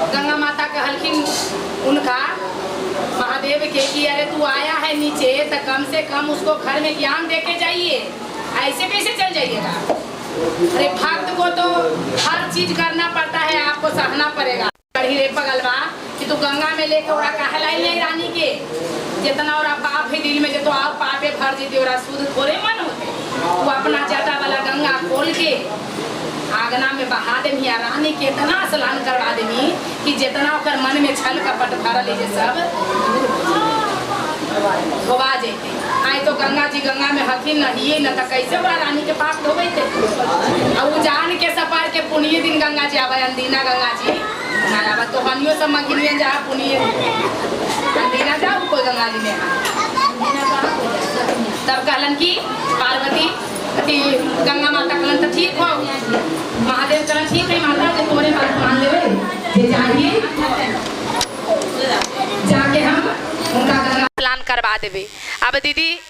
गंगा माता कहलखिन उनका महादेव के कि अरे तू आया है नीचे तो कम से कम उसको घर में ज्ञान दे के जाइए, ऐसे कैसे चल जाइएगा। अरे भक्त को तो हर चीज करना पड़ता है, आपको सहना पड़ेगा। रे पगलवा कि तू गंगा में लेके ओरा काहे लाई नहीं रानी के, जितना और पाप है दिल में जो तो आप पापे भर जीते और शुद्ध थोड़े मन होते। तू अपना जटा वाला गंगा खोल के आगना में बहा दे रानी के इतना स्नान करवा देनी कि जितना ओकर मन में छल कपट भरल है सब धोवा जेते। आई तो गंगा जी गंगा में हथिन नहिए न त कैसे ओरा रानी के पाप धोबैते। और जान के सफर के पुण्य दिन गंगा जी आवे, अंदीना गंगा जी ना तो हनियो सब मगिनिए जा पुण्य अंदीना जाओ कोई गंगा जी में। तब कहलन की पार्वती अति गंगा माता कहलन तो ठीक हो, महादेव कहलन ठीक है माता जे तोरे बात मान लेवे जे चाहिए जाके हम उनका गंगा प्लान करवा देवे। अब दीदी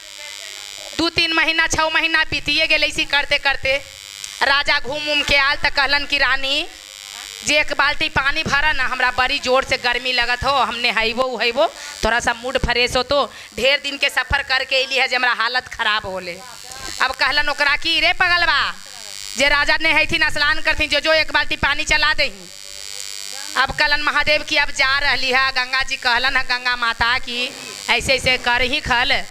2-3 महीना 6 महीना बीतिए गए इसी करते करते। राजा घूम उम के आल तो कहलन की रानी जे एक बाल्टी पानी भरा ना, हमरा बड़ी जोर से गर्मी लगत हो, हमने हैबो थोड़ा सा मूड फ्रेश हो। तो ढेर दिन के सफ़र करके अली है जे हमरा हालत खराब होले। अब कहलन ओकरा की रे पगलवा जे राजा ने हैथिन स्नान करथिन जो एक बाल्टी पानी चला दही। अब कहलन महादेव की अब जा रही है। गंगा जी कहलन है गंगा माता की ऐसे ऐसे कर ही खल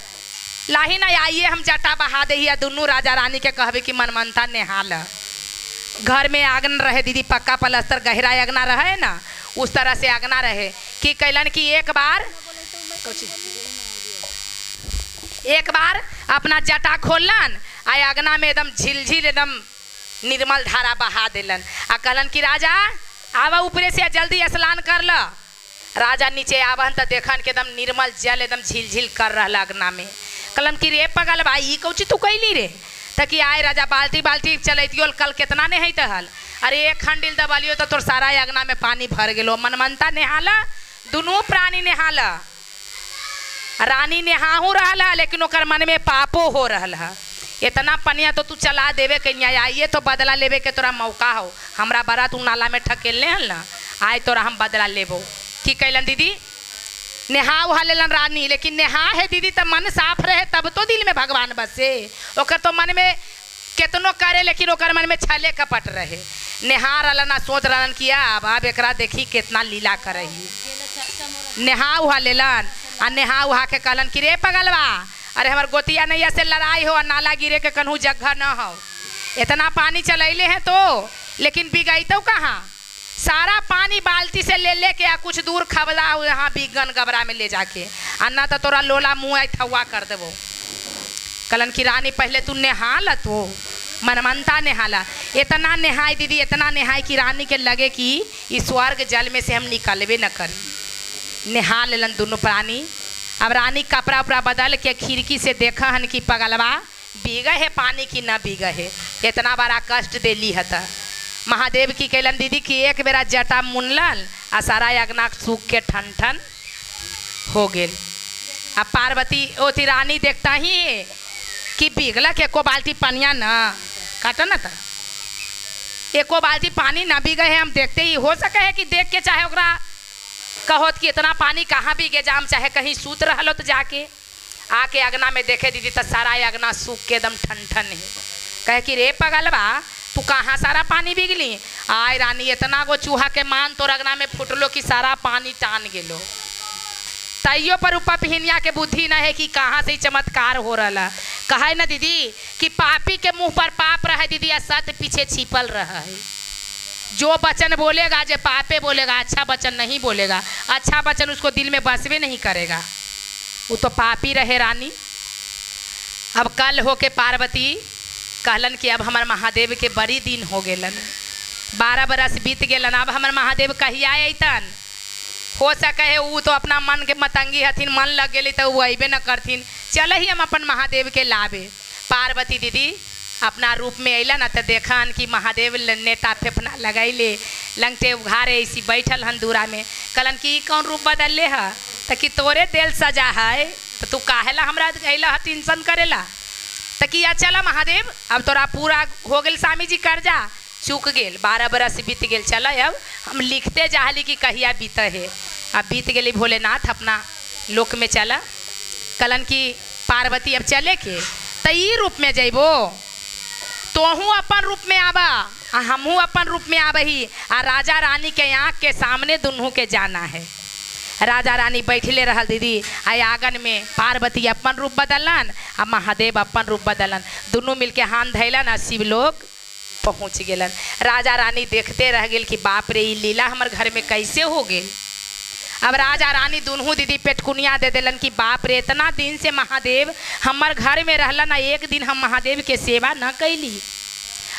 लाही ना आइए हम जटा बहा दही। दोनों राजा रानी के कहबे कि मनमंथा नेहाल। घर में आंगन रहे दीदी, पक्का पलस्तर गहरा अगना रहे ना, उस तरह से अगना रहे कि कैलन कि एक बार अपना जटा खोलन आ अगना में एकदम झिलझिल एकदम निर्मल धारा बहा दिलन। आ कहलन कि राजा आवा ऊपरे से जल्दी स्नान कर ल। राजा नीचे आवहन तो देखन के एकदम निर्मल जल एकदम झिलझिल कर रहा अगना में। कहलन कि रे पगल भाई कौची तू कैली रे तकी आए राजा बाल्टी बाल्टी चलतियो कल कितना ने है तहल। अरे एक खंडिल दबलियो तो तोर सारा अगना में पानी भर गेलो। मनमंता नेहाला, दोनों प्राणी नेहाला। रानी नेहाहू रहा लेकिन ओकर मन में पापो हो रहा। इतना पनिया तो तू चला देवे कहीं आइए तो बदला लेवे के तोरा मौका हो। हमरा बड़ा तू नाला में ठकेलने हल ना, आए तोरा हम बदला लेबो। ठीक कैलन दीदी नेहा उहा लेलन रानी, लेकिन नेहा है दीदी तब मन साफ रहे तब तो दिल में भगवान बसे। ओकर तो मन में कितनो करे लेकिन ओकर मन में छले कपट रहे। नेहा रहलन ना सोच रहलन किया अब एकरा देखी कितना लीला करही। नेहा उहा लेलन आ नेहा उहा के कहलन कि रे पगलवा अरे हमार गोतिया नैया से लड़ाई हो और नाला गिरे के कन्हू जगह न हो। इतना पानी चलैले हैं तो लेकिन बिगैतो कहाँ। सारा पानी बाल्टी से ले के आ कुछ दूर खबला यहाँ बिगन गबरा में ले जाके अन्ना तो तोरा लोला मुँह थवा कर देवो। कहलन कि रानी पहले तू नहा ल, तो मनमंता नहाला। इतना नहाई दीदी इतना नहाई कि रानी के लगे कि इस स्वर्ग जल में से हम निकलबे न कर। नहा लेलन दोनों प्राणी। अब रानी कपड़ा उपड़ा बदल के खिड़की से देखा हन कि पगलवा बीगा है पानी की न बीगा है। इतना बड़ा कष्ट देली है। महादेव की कैलन दीदी की एक बेरा जटा मुनलन आ सारा अगना सूख के ठन ठन हो गेल। अब पार्वती ओती रानी देखता ही कि बिगला के एको बाल्टी पनिया न काटा न था, एको बाल्टी पानी न बीगे है। हम देखते ही हो सके है कि देख के चाहे ओकरा कहोत कि इतना पानी कहाँ बीगे जाम, चाहे कहीं सूत रहा तो जाके आके अगना में देखे दीदी तो सारा अगना सूख के एकदम ठन ठन है। कहे कि रे पगलवा तू कहाँ सारा पानी बिगली। आय रानी इतना गो चूहा के मान तो अगना में फुटलो कि सारा पानी टान गेलो। तैयो पर ऊपर पिहनिया के बुद्धि न है कि कहाँ से चमत्कार हो रहा। कहे न दीदी कि पापी के मुंह पर पाप रहे दीदी या सत्य पीछे छिपल रहा है। जो वचन बोलेगा जो पापे बोलेगा, अच्छा वचन नहीं बोलेगा, अच्छा वचन उसको दिल में बसवे नहीं करेगा, वो तो पापी रहे रानी। अब कल हो के पार्वती कहलन कि अब हमार महादेव के बड़ी दिन हो गलन, 12 बरस बीत गलन। अब हमार महादेव कहिया अतन। हो सके है वो तो अपना मन के मतंगी हथिन, मन लग गई तो वो अबे न करथिन। चल ही हम अपन महादेव के लाबे। पार्वती दीदी अपना रूप में अलन तो देखन कि महादेव नेटा फेफना लगैले लंगटे उघारे ऐसी बैठल हन दूरा में। कहलन कि कौन रूप बदल ले है तो कि तोरे दिल सजा है तो तू काहेला हमरा अला टेंशन करेला। तो कि चला महादेव अब तोरा पूरा हो गल स्वामी जी कर जा चूक गेल, 12 बरस बीत गेल। चल अब हम लिखते जाहली कि कहिया बीत है। अब बीत गेली भोलेनाथ अपना लोक में चल। कलन की पार्वती अब चले के तो ई रूप में जइबो, तोहू अपन रूप में आबा आ हमहू अपन रूप में आबही आ राजा रानी के आँख के सामने दुनू के जाना है। राजा रानी बैठले रहल दीदी आ आंगन में पार्वती अपन रूप बदलन आ महादेव अपन रूप बदलन। दोनों मिलके हाथ धैलन आ शिवलोक पहुँच गेलन। राजा रानी देखते रह गेल कि बाप रे, ई लीला हमर घर में कैसे हो गेल। अब राजा रानी दुनू दीदी पेटकुनिया दे दिलन कि बाप रे, इतना दिन से महादेव हमर घर में रहलन आ एक दिन हम महादेव के सेवा न कैली।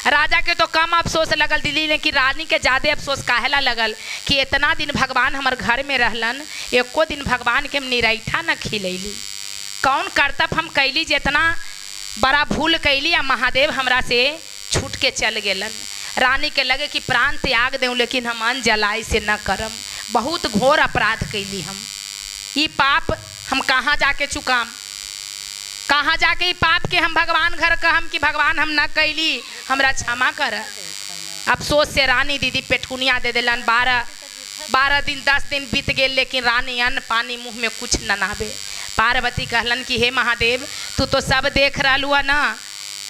राजा के तो कम अफसोस लगल दीदी, लेकिन रानी के ज़्यादा अफसोस काहेला लगल कि इतना दिन भगवान हमर घर में रहलन, एको दिन भगवान के हम निरैठा न खिलैली। कौन कर्तव्य हम कैली जितना बड़ा भूल कैली आ महादेव हमरा से छूट के चल गेलन। रानी के लगे कि प्राण त्याग दें, लेकिन हम अन्न जलाई से न करम। बहुत घोर अपराध कैली हम। ई पाप हम कहाँ जाके चुकाम, कहाँ जाके ई पाप के हम भगवान घर कहम कि भगवान हम न कैली, हमरा क्षमा कर। अफसोस से रानी दीदी पेटकुनिया दे दिलन। 12 दिन 10 दिन बीत गए, लेकिन रानी अन्न पानी मुँह में कुछ न नाबे। पार्वती कहलन कि हे महादेव, तू तो सब देख रहलू है ना,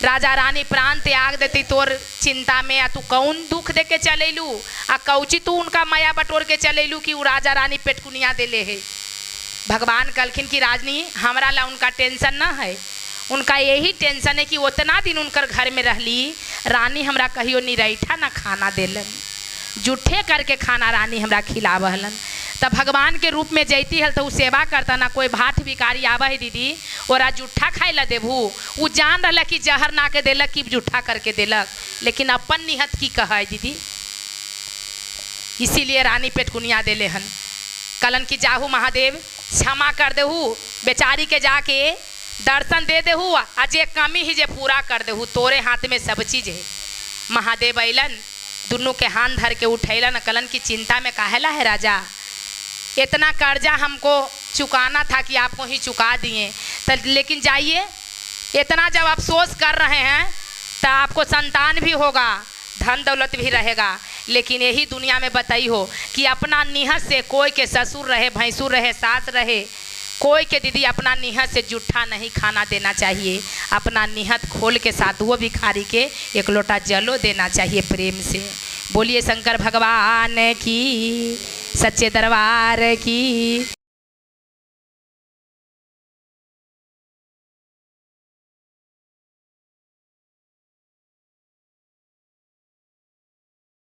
राजा रानी प्राण त्याग देती तोर चिंता में, आ तू कौन दुख दे के चलेलू आ कौची तू उनका माया बटोर के चलेलू कि वो राजा रानी पेटकुनिया देले है। भगवान कहलखिन कि राजनी, हमरा ला उनका टेंशन न है, उनका यही टेंशन है कि उतना दिन उनकर घर में रहली, रानी हमरा कहियो निरैठा न खाना देलन, जूठे करके खाना रानी हमरा खिलावहलन। तब भगवान के रूप में जैती हल तो उ सेवा करता ना। कोई भाट भिकारी आवा है दीदी, ओरा जूठा खाए ला देबू, उ जान रहा कि जहर ना के देलक कि जूठा करके देलक, लेकिन अपन निहत की कहा दीदी। इसीलिए रानी पेटकुनिया देले हन। कलन की जाहू महादेव क्षमा कर देहू, बेचारी के जाके दर्शन दे देहू आ जे कमी ही जे पूरा कर देहू, तोरे हाथ में सब चीज़ है। महादेव अलन, दोनों के हाथ धर के उठैलन। कलन की चिंता में काहेला है राजा, इतना कर्जा हमको चुकाना था कि आपको ही चुका दिए, तो लेकिन जाइए, इतना जब अफसोस कर रहे हैं तो आपको संतान भी होगा, धन दौलत भी रहेगा, लेकिन यही दुनिया में बताई हो कि अपना निहत से कोई के ससुर रहे, भैंसुर रहे, सास रहे, कोई के दीदी अपना निहत से जूठा नहीं खाना देना चाहिए। अपना निहत खोल के साधुओं भिखारी के एक लोटा जलो देना चाहिए प्रेम से। बोलिए शंकर भगवान की, सच्चे दरबार की।